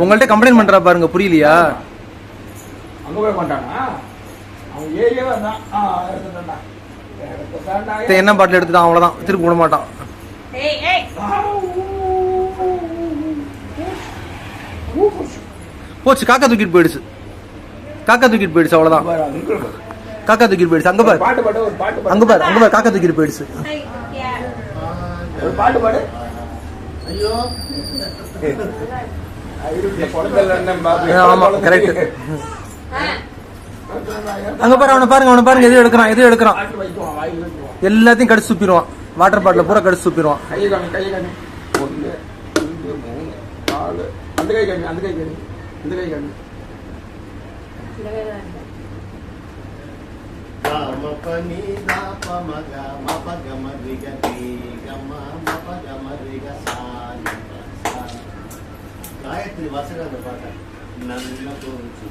உங்கள்கிட்ட கம்ப்ளைண்ட் பண்றா பாருங்க, புரியலையா? அங்க போய் மாட்டானா அவன் ஏரியாவே தான். என்ன பாட்டில் எடுத்துட்டான், அவ்வளவுதான், திருப்பி விட மாட்டான். போச்சு, காக்கா தூக்கிட்டு போயிடுச்சு, காக்கா தூக்கிட்டு போயிடுச்சு, அவ்வளவுதான். காக்கா தூக்கிட்டு போயிடுச்சு. அங்க பாரு, அங்க பாரு, அங்க பாரு, காக்கா தூக்கிட்டு போயிடுச்சு. ஒரு பாட்டு பாடு. ஐயோ ஆமா கரெக்ட். அங்க பாரு, அவனை பாருங்க, அவனை பாருங்க, எது எடுக்கிறான், எது எடுக்கிறான், எல்லாத்தையும் கடிச்சு துப்பிடுவான். வாட்டர் பாட்டில பூரா கடிச்சு துப்பிடுவான். கையை காமி, கையை காமி. 1 2 3 4 அந்த கை காமி, அந்த கை காமி, இந்த கை காமி. காயத்ரி வாசகர் அந்த பாட்டை நல்ல தோணுச்சு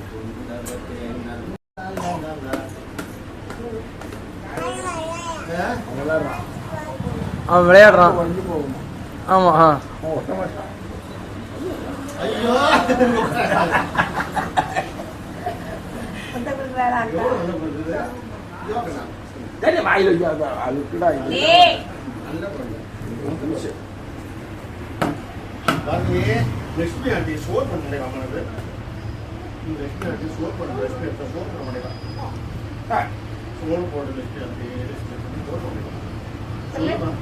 அவன் விளையாடுறான். ஆமா. ஐயோ லட்சுமி ஆண்டி சோர் பண்ண அம்மனது. லட்சுமி ஆண்டி சோர் பண்ண, லட்சுமி சோர் பண்ண மாட்டேன். சோர் போட லட்சுமி ஆண்டி சோர் பண்ணிக்கலாம்.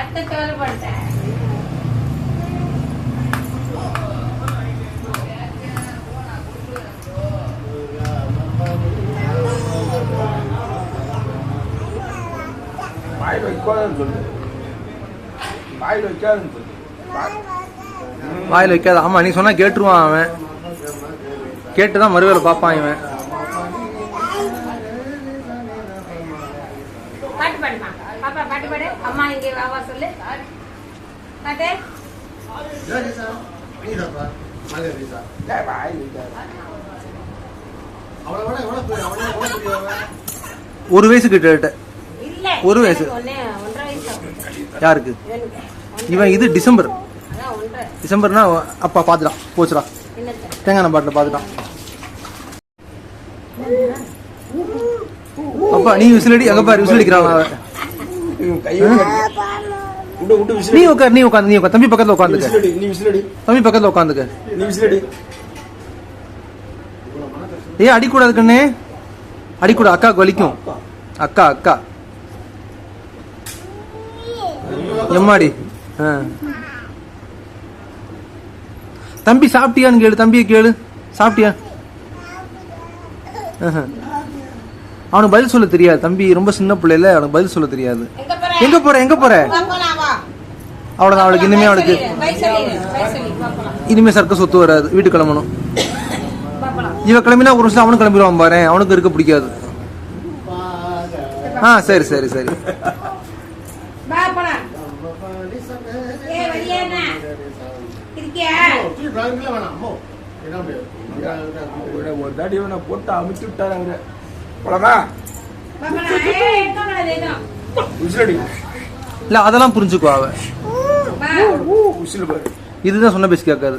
அத்தை சோறு போட்டேன். வாயில் வைக்காதுன்னு சொல்லு, வாயில் வைக்காதுன்னு சொல்லு. வாயில் வைக்காத. ஆமா, நீ சொன்னா கேட்டுருவான் அவன். கேட்டுதான் மறுவேளை பாப்பான் இவன். பாட்டு பாடுமா பாப்பா, பாட்டு பாடு. அம்மா இங்கே வாவா சொல்லு பாட்டு. ஒரு வயசு கிட்ட, ஒரு வயசு. யாருக்கு? இவன் இது டிசம்பர், டிசம்பர்னா அப்பா பாத்துட்டான், போச்சுடா. தேங்காய் பாட்டில் பாத்துட்டான். அப்பா நீ விசிலடி, அங்க பாரு விசிலடிக்கிறான் அவன். நீ உட்கார், நீ உட்காந்து, நீ உட்கார். தம்பி பக்கத்துல உட்காந்துக்க, தம்பி பக்கத்துல உட்காந்துக்க. ஏ அடிக்கூடாது கண்ணே, அடிக்கூடாது, அக்காவுக்கு வலிக்கும். அக்கா அக்கா எம்மாடி. தம்பி சாப்பிட்டியான்னு கேளு, தம்பியை கேளு, சாப்பிட்டியா? அவனுக்கு பதில் சொல்ல தெரியாது. தம்பி ரொம்ப சின்ன பிள்ளைல, அவனுக்கு பதில் சொல்ல தெரியாது. எங்க போற, எங்க போற? அவ்வளவுதான், அவளுக்கு இனிமே, அவளுக்கு இனிமே சர்க்கஸ் ஒத்து வராது. வீட்டு கிளம்பணும். இவ கிளம்பினா ஒரு நிமிஷம் அவனும் கிளம்பிடுவான் பாரு, அவனுக்கு இருக்க பிடிக்காது. சரி சரி சரி. ஒரு தாடி போட்டு அமுச்சு விட்டாரு அவரு. போலாமா? இல்ல அதெல்லாம் புரிஞ்சுக்குவா அவ. இதுதான் சொன்ன பேசி கேட்காது.